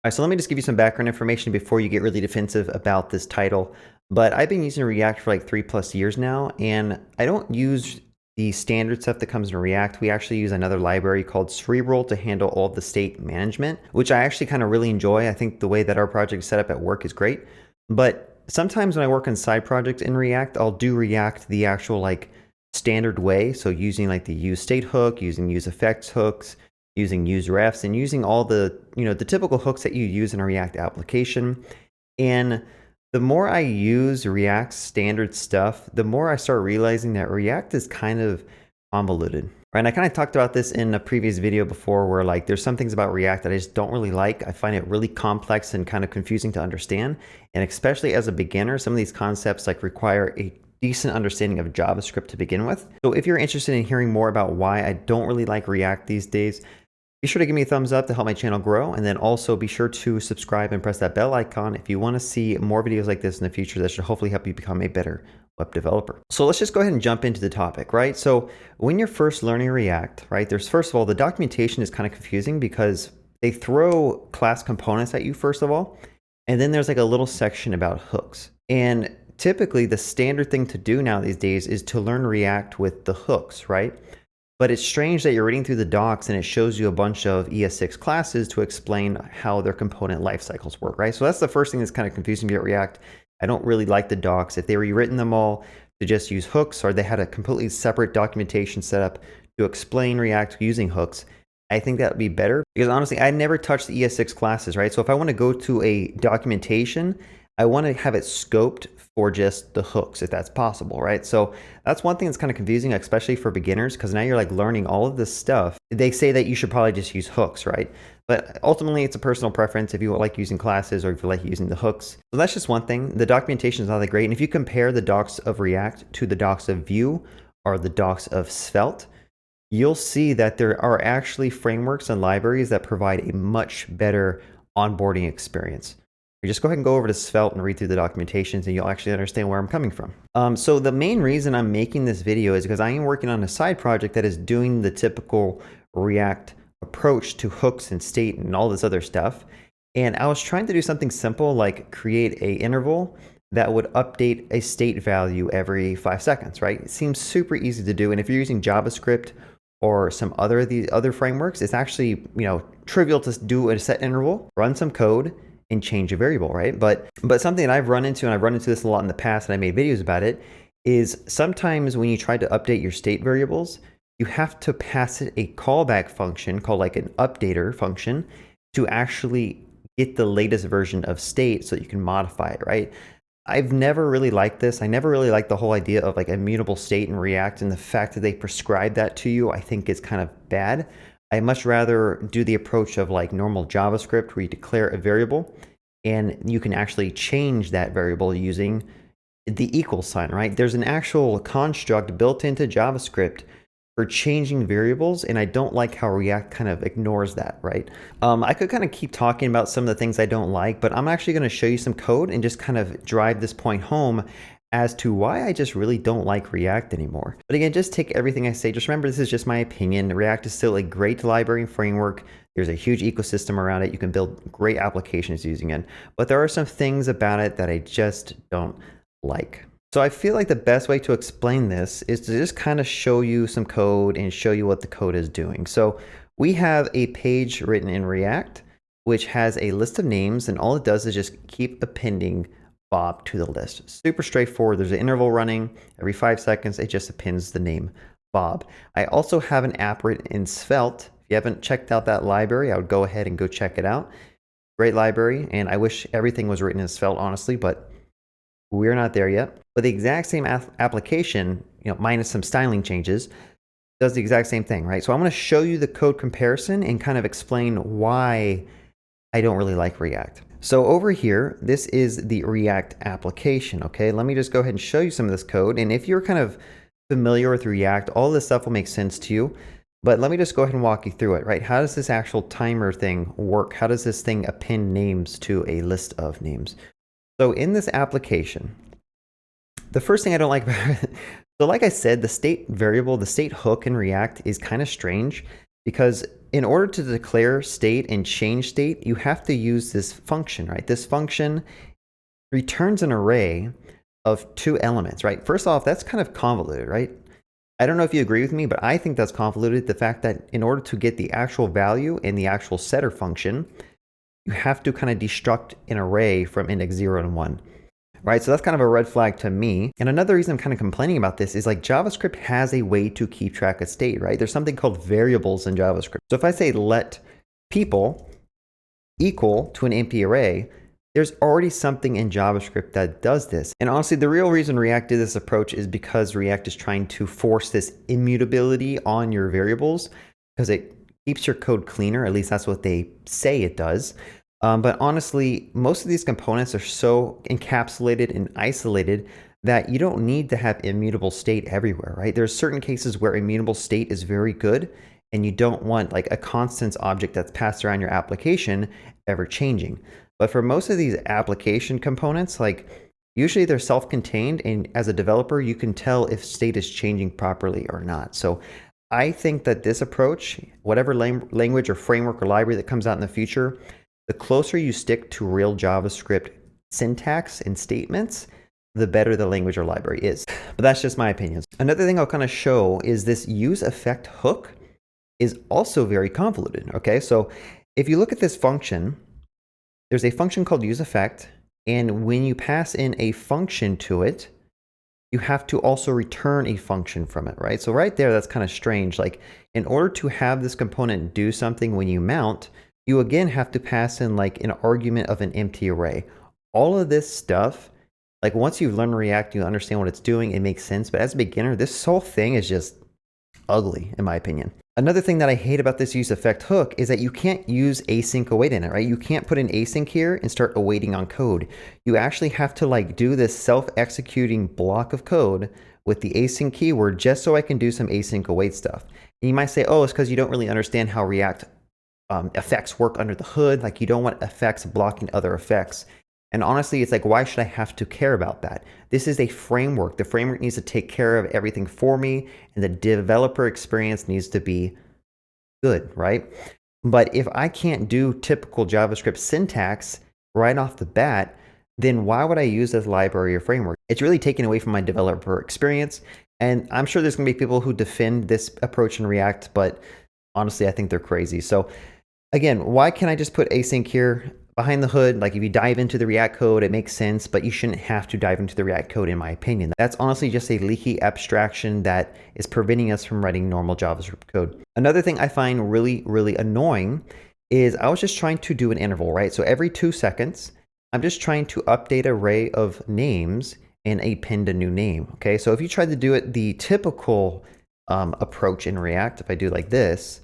All right, so let me just give you some background information before you get really defensive about this title. But I've been using React for like 3+ years now, and I don't use the standard stuff that comes in React. We actually use another library called Cerebral to handle all the state management, which I actually kind of really enjoy. I think the way that our project is set up at work is great. But sometimes when I work on side projects in React, I'll do React the actual like standard way. So using like the use state hook, using use effects hooks, using use refs, and using all the, the typical hooks that you use in a React application. And the more I use React's standard stuff, the more I start realizing that React is kind of convoluted. Right? And I kind of talked about this in a previous video before where like there's some things about React that I just don't really like. I find it really complex and kind of confusing to understand. And especially as a beginner, some of these concepts like require a decent understanding of JavaScript to begin with. So if you're interested in hearing more about why I don't really like React these days, be sure to give me a thumbs up to help my channel grow, and then also be sure to subscribe and press that bell icon if you want to see more videos like this in the future that should hopefully help you become a better web developer. So let's just go ahead and jump into the topic, right? So when you're first learning React, right, there's first of all, the documentation is kind of confusing because they throw class components at you first of all, and then there's like a little section about hooks. And typically the standard thing to do now these days is to learn React with the hooks, right? But it's strange that you're reading through the docs and it shows you a bunch of ES6 classes to explain how their component life cycles work, right? So that's the first thing that's kind of confusing me about React. I don't really like the docs. If they rewritten them all to just use hooks, or they had a completely separate documentation set up to explain React using hooks, I think that would be better. Because honestly, I never touched the ES6 classes, right? So if I want to go to a documentation, I want to have it scoped for just the hooks, if that's possible, right? So that's one thing that's kind of confusing, especially for beginners, because now you're like learning all of this stuff. They say that you should probably just use hooks, right? But ultimately, it's a personal preference if you like using classes or if you like using the hooks. So that's just one thing. The documentation is not that great. And if you compare the docs of React to the docs of Vue or the docs of Svelte, you'll see that there are actually frameworks and libraries that provide a much better onboarding experience. You just go ahead and go over to Svelte and read through the documentations and you'll actually understand where I'm coming from. So the main reason I'm making this video is because I am working on a side project that is doing the typical React approach to hooks and state and all this other stuff. And I was trying to do something simple like create a interval that would update a state value every 5 seconds, right? It seems super easy to do. And if you're using JavaScript or some of these other frameworks, it's actually, trivial to do a set interval, run some code, and change a variable, right? But something that I've run into, and I've run into this a lot in the past, and I made videos about it, is sometimes when you try to update your state variables, you have to pass it a callback function called like an updater function to actually get the latest version of state so that you can modify it, right? I've never really liked this. I never really liked the whole idea of like immutable state in React, and the fact that they prescribe that to you, I think is kind of bad. I much rather do the approach of like normal JavaScript where you declare a variable and you can actually change that variable using the equal sign, right? There's an actual construct built into JavaScript for changing variables, and I don't like how React kind of ignores that, right? I could kind of keep talking about some of the things I don't like, but I'm actually going to show you some code and just kind of drive this point home as to why I just really don't like React anymore. But again, just take everything I say. Just remember, this is just my opinion. React is still a great library and framework. There's a huge ecosystem around it. You can build great applications using it. But there are some things about it that I just don't like. So I feel like the best way to explain this is to just kind of show you some code and show you what the code is doing. So we have a page written in React, which has a list of names, and all it does is just keep appending Bob to the list. Super straightforward. There's an interval running every 5 seconds. It just appends the name Bob. I also have an app written in Svelte. If you haven't checked out that library, I would go ahead and go check it out. Great library, and I wish everything was written in Svelte, honestly, but we're not there yet. But the exact same application, minus some styling changes, does the exact same thing, right? So I'm going to show you the code comparison and kind of explain why I don't really like React. So over here, this is the React application, okay? Let me just go ahead and show you some of this code. And if you're kind of familiar with React, all this stuff will make sense to you. But let me just go ahead and walk you through it, right? How does this actual timer thing work? How does this thing append names to a list of names? So in this application, the first thing I don't like about it, so like I said, the state variable, the state hook in React is kind of strange because in order to declare state and change state, you have to use this function, right? This function returns an array of 2 elements, right? First off, that's kind of convoluted, right? I don't know if you agree with me, but I think that's convoluted. The fact that in order to get the actual value in the actual setter function, you have to kind of destruct an array from index 0 and 1. Right, so that's kind of a red flag to me. And another reason I'm kind of complaining about this is like JavaScript has a way to keep track of state, right? There's something called variables in JavaScript. So if I say let people equal to an empty array, there's already something in JavaScript that does this. And honestly, the real reason React did this approach is because React is trying to force this immutability on your variables because it keeps your code cleaner. At least that's what they say it does. But honestly, most of these components are so encapsulated and isolated that you don't need to have immutable state everywhere, right? There's certain cases where immutable state is very good, and you don't want like a constants object that's passed around your application ever changing. But for most of these application components, like usually they're self-contained, and as a developer, you can tell if state is changing properly or not. So I think that this approach, whatever language or framework or library that comes out in the future, the closer you stick to real JavaScript syntax and statements, the better the language or library is. But that's just my opinions. Another thing I'll kind of show is this use effect hook is also very convoluted, okay? So if you look at this function, there's a function called use effect, and when you pass in a function to it, you have to also return a function from it, right? So right there, that's kind of strange. Like in order to have this component do something when you mount, you again have to pass in like an argument of an empty array. All of this stuff, like once you've learned React, you understand what it's doing, it makes sense. But as a beginner, this whole thing is just ugly, in my opinion. Another thing that I hate about this use effect hook is that you can't use async await in it, right? You can't put an async here and start awaiting on code. You actually have to like do this self-executing block of code with the async keyword just so I can do some async await stuff. And you might say, oh, it's because you don't really understand how React effects work under the hood. Like you don't want effects blocking other effects. And honestly, it's like, why should I have to care about that? This is a framework. The framework needs to take care of everything for me, and the developer experience needs to be good, right? But if I can't do typical JavaScript syntax right off the bat, then why would I use this library or framework? It's really taken away from my developer experience. And I'm sure there's going to be people who defend this approach in React, but honestly, I think they're crazy. So again, why can't I just put async here? Behind the hood, like if you dive into the React code, it makes sense, but you shouldn't have to dive into the React code, in my opinion. That's honestly just a leaky abstraction that is preventing us from writing normal JavaScript code. Another thing I find really, really annoying is I was just trying to do an interval, right? So every 2 seconds, I'm just trying to update an array of names and append a new name, okay? So if you try to do it the typical approach in React, if I do like this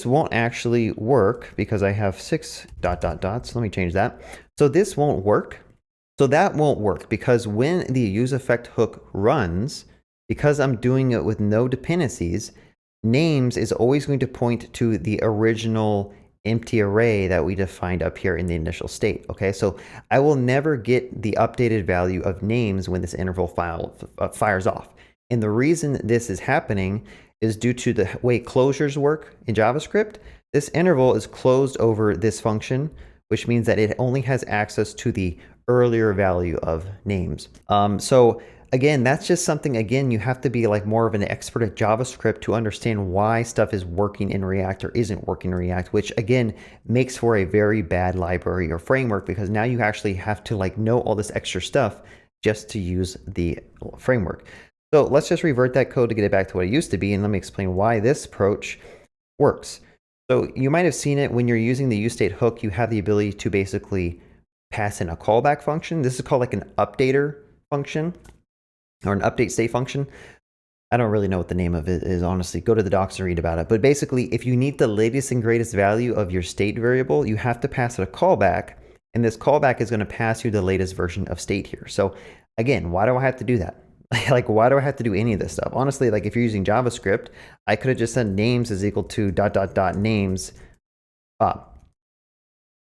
won't actually work because I have 6 ... So let me change that. So this won't work. So that won't work because when the use effect hook runs, because I'm doing it with no dependencies, names is always going to point to the original empty array that we defined up here in the initial state. Okay, so I will never get the updated value of names when this interval fires off. And the reason this is happening is due to the way closures work in JavaScript. This interval is closed over this function, which means that it only has access to the earlier value of names. So again, that's just something, again, you have to be like more of an expert at JavaScript to understand why stuff is working in React or isn't working in React, which again, makes for a very bad library or framework because now you actually have to like know all this extra stuff just to use the framework. So let's just revert that code to get it back to what it used to be, and let me explain why this approach works. So you might have seen it when you're using the useState hook, you have the ability to basically pass in a callback function. This is called like an updater function or an update state function. I don't really know what the name of it is, honestly. Go to the docs and read about it. But basically, if you need the latest and greatest value of your state variable, you have to pass it a callback, and this callback is going to pass you the latest version of state here. So again, why do I have to do that? Like, why do I have to do any of this stuff? Honestly, like if you're using JavaScript, I could have just said names is equal to ... names up,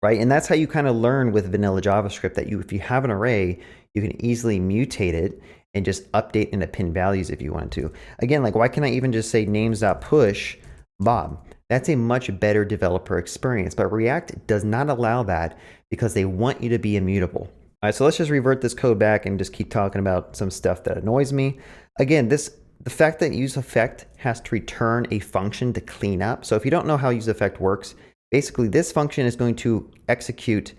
right? And that's how you kind of learn with vanilla JavaScript that if you have an array, you can easily mutate it and just update and append values if you want to. Again, like why can't I even just say names.push Bob. That's a much better developer experience, but React does not allow that because they want you to be immutable. All right, so let's just revert this code back and just keep talking about some stuff that annoys me. Again, the fact that useEffect has to return a function to clean up. So if you don't know how useEffect works, basically this function is going to execute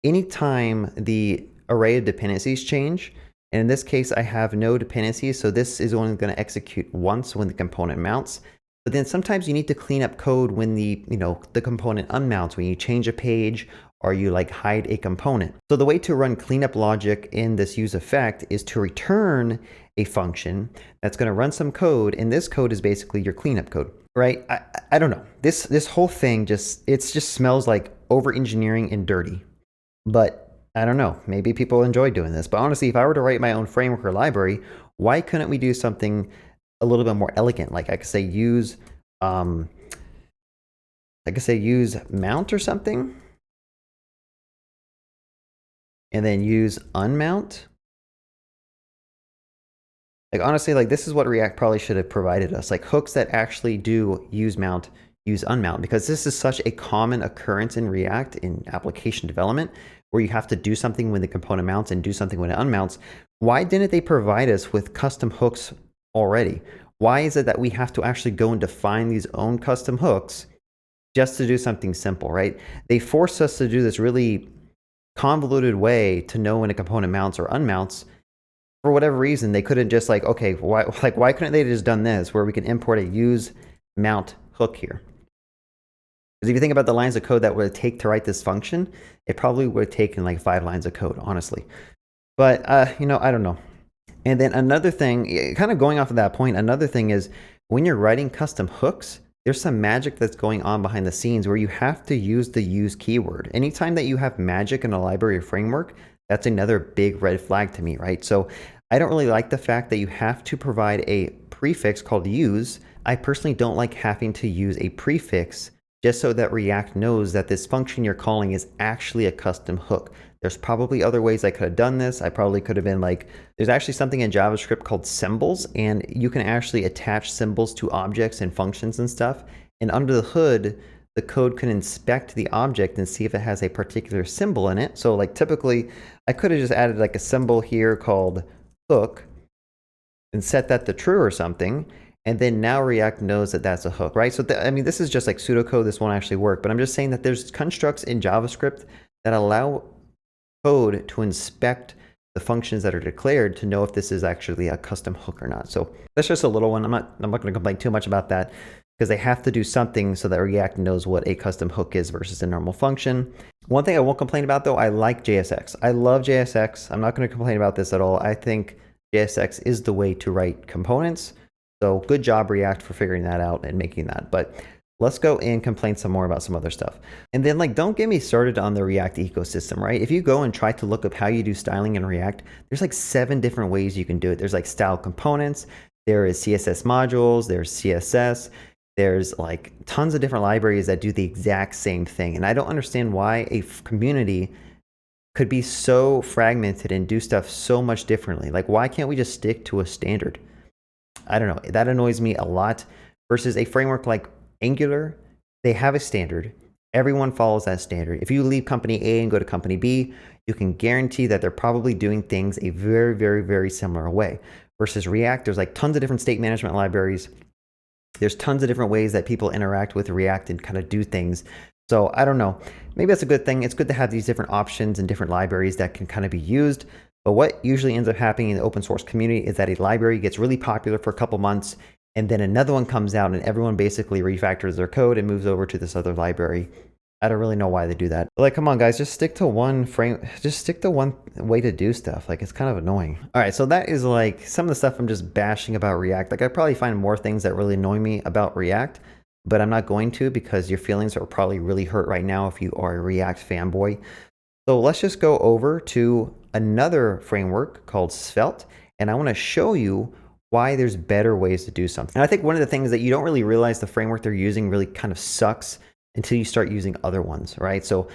anytime the array of dependencies change. And in this case, I have no dependencies, so this is only going to execute once when the component mounts. But then sometimes you need to clean up code when the component unmounts, when you change a page or you like hide a component. So the way to run cleanup logic in this useEffect is to return a function that's going to run some code, and this code is basically your cleanup code, right? I don't know. This whole thing just smells like over engineering and dirty. But I don't know, maybe people enjoy doing this. But honestly, if I were to write my own framework or library, why couldn't we do something a little bit more elegant? Like I could say use mount or something, and then use unmount. Like honestly, like this is what React probably should have provided us, like hooks that actually do use mount, use unmount, because this is such a common occurrence in React in application development where you have to do something when the component mounts and do something when it unmounts. Why didn't they provide us with custom hooks already? Why is it that we have to actually go and define these own custom hooks just to do something simple, right? They force us to do this really convoluted way to know when a component mounts or unmounts. For whatever reason, they couldn't just like, okay, why couldn't they just done this where we can import a use mount hook here? Because if you think about the lines of code that would take to write this function, it probably would have taken like 5 lines of code, honestly. But, I don't know. And then another thing, kind of going off of that point, another thing is when you're writing custom hooks, there's some magic that's going on behind the scenes where you have to use the use keyword. Anytime that you have magic in a library or framework, that's another big red flag to me, right? So I don't really like the fact that you have to provide a prefix called use. I personally don't like having to use a prefix just so that React knows that this function you're calling is actually a custom hook. There's probably other ways I could have done this. I probably could have been like, there's actually something in JavaScript called symbols, and you can actually attach symbols to objects and functions and stuff. And under the hood, the code can inspect the object and see if it has a particular symbol in it. So like typically, I could have just added like a symbol here called hook and set that to true or something. And then now React knows that that's a hook, right? So I mean, this is just like pseudocode. This won't actually work, but I'm just saying that there's constructs in JavaScript that allow code to inspect the functions that are declared to know if this is actually a custom hook or not. So that's just a little one. I'm not going to complain too much about that because they have to do something so that React knows what a custom hook is versus a normal function. One thing I won't complain about though, I like JSX. I love JSX. I'm not going to complain about this at all. I think JSX is the way to write components. So good job React for figuring that out and making that. But let's go and complain some more about some other stuff. And then like, don't get me started on the React ecosystem, right? If you go and try to look up how you do styling in React, there's like 7 different ways you can do it. There's like style components, there is CSS modules, there's CSS, there's like tons of different libraries that do the exact same thing. And I don't understand why a community could be so fragmented and do stuff so much differently. Like, why can't we just stick to a standard? I don't know. That annoys me a lot versus a framework like Angular. They have a standard. Everyone follows that standard. If you leave company A and go to company B, you can guarantee that they're probably doing things a very, very, very similar way. Versus React, there's like tons of different state management libraries. There's tons of different ways that people interact with React and kind of do things. So I don't know. Maybe that's a good thing. It's good to have these different options and different libraries that can kind of be used. But what usually ends up happening in the open source community is that a library gets really popular for a couple months, and then another one comes out and everyone basically refactors their code and moves over to this other library. I don't really know why they do that. But like, come on guys, just stick to one way to do stuff. Like, it's kind of annoying. All right, so that is like some of the stuff I'm just bashing about React. Like, I probably find more things that really annoy me about React, but I'm not going to because your feelings are probably really hurt right now if you are a React fanboy. So let's just go over to another framework called Svelte, and I want to show you why there's better ways to do something. And I think one of the things that you don't really realize the framework they're using really kind of sucks until you start using other ones, right? So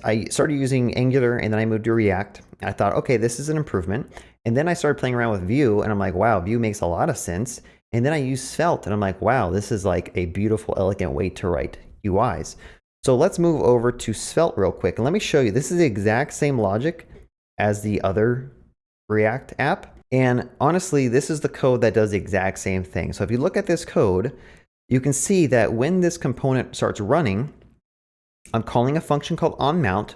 I started using Angular and then I moved to React. I thought, okay, this is an improvement. And then I started playing around with Vue and I'm like, wow, Vue makes a lot of sense. And then I use Svelte and I'm like, wow, this is like a beautiful, elegant way to write UIs. So let's move over to Svelte real quick. And let me show you, this is the exact same logic as the other React app. And honestly, this is the code that does the exact same thing. So if you look at this code, you can see that when this component starts running, I'm calling a function called onMount.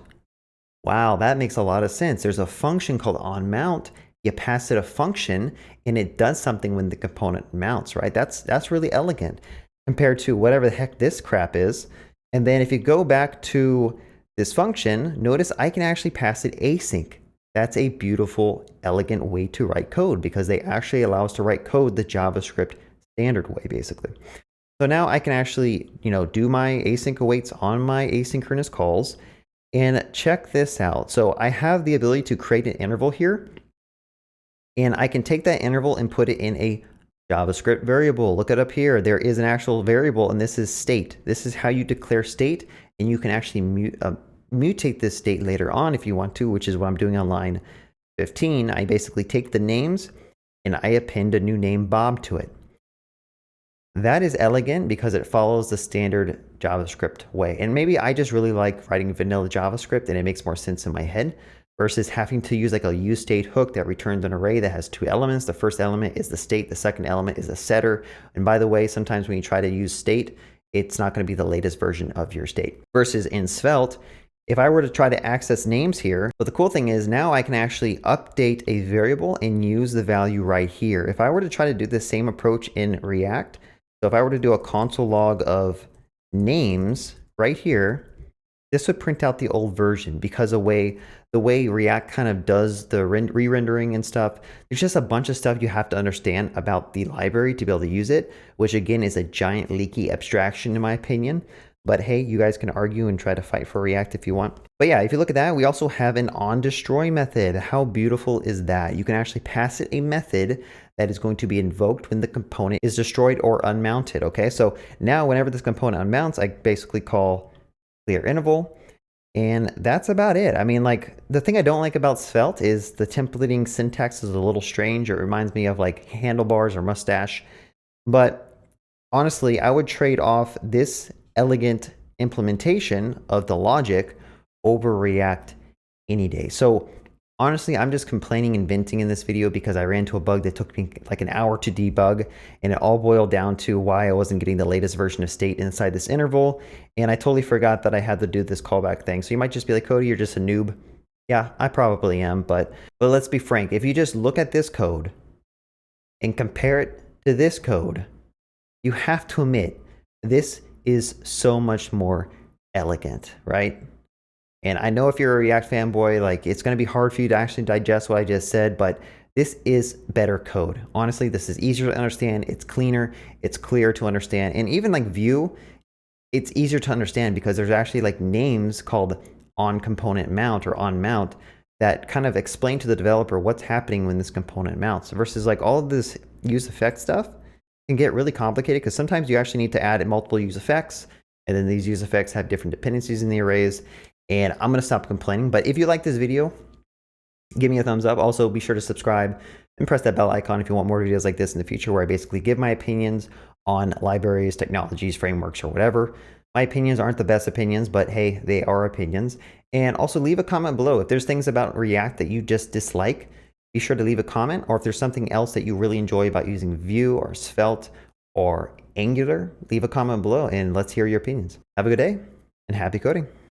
Wow, that makes a lot of sense. There's a function called onMount. You pass it a function and it does something when the component mounts, right? That's really elegant compared to whatever the heck this crap is. And then if you go back to this function, notice I can actually pass it async. That's a beautiful, elegant way to write code because they actually allow us to write code the JavaScript standard way, basically. So now I can actually, do my async awaits on my asynchronous calls. And check this out. So I have the ability to create an interval here. And I can take that interval and put it in a JavaScript variable. Look it up here. There is an actual variable, and this is state. This is how you declare state, and you can actually mutate this state later on if you want to, which is what I'm doing on line 15. I basically take the names, and I append a new name, Bob, to it. That is elegant because it follows the standard JavaScript way. And maybe I just really like writing vanilla JavaScript, and it makes more sense in my head versus having to use like a useState hook that returns an array that has two elements. The first element is the state. The second element is a setter. And by the way, sometimes when you try to use state, it's not going to be the latest version of your state. Versus in Svelte, if I were to try to access names here, but the cool thing is now I can actually update a variable and use the value right here. If I were to try to do the same approach in React, so if I were to do a console log of names right here, this would print out the old version because the way React kind of does the re-rendering and stuff, there's just a bunch of stuff you have to understand about the library to be able to use it, which again is a giant leaky abstraction in my opinion. But hey, you guys can argue and try to fight for React if you want. But yeah, if you look at that, we also have an onDestroy method. How beautiful is that? You can actually pass it a method that is going to be invoked when the component is destroyed or unmounted, okay? So now whenever this component unmounts, I basically call clear interval, and that's about it. I mean, like, the thing I don't like about Svelte is the templating syntax is a little strange. It reminds me of like handlebars or mustache. But honestly, I would trade off this elegant implementation of the logic over React any day. So honestly, I'm just complaining and venting in this video because I ran into a bug that took me like an hour to debug, and it all boiled down to why I wasn't getting the latest version of state inside this interval. And I totally forgot that I had to do this callback thing. So you might just be like, Cody, you're just a noob. Yeah, I probably am, but let's be frank. If you just look at this code and compare it to this code, you have to admit this is so much more elegant, right? And I know if you're a React fanboy, like, it's going to be hard for you to actually digest what I just said, but this is better code. Honestly, this is easier to understand. It's cleaner. It's clearer to understand. And even like Vue, it's easier to understand because there's actually like names called onComponentMount or onMount that kind of explain to the developer what's happening when this component mounts versus like all of this use effect stuff can get really complicated because sometimes you actually need to add multiple use effects, and then these use effects have different dependencies in the arrays. And I'm going to stop complaining. But if you like this video, give me a thumbs up. Also, be sure to subscribe and press that bell icon if you want more videos like this in the future, where I basically give my opinions on libraries, technologies, frameworks, or whatever. My opinions aren't the best opinions, but hey, they are opinions. And also leave a comment below. If there's things about React that you just dislike, be sure to leave a comment. Or if there's something else that you really enjoy about using Vue or Svelte or Angular, leave a comment below and let's hear your opinions. Have a good day and happy coding.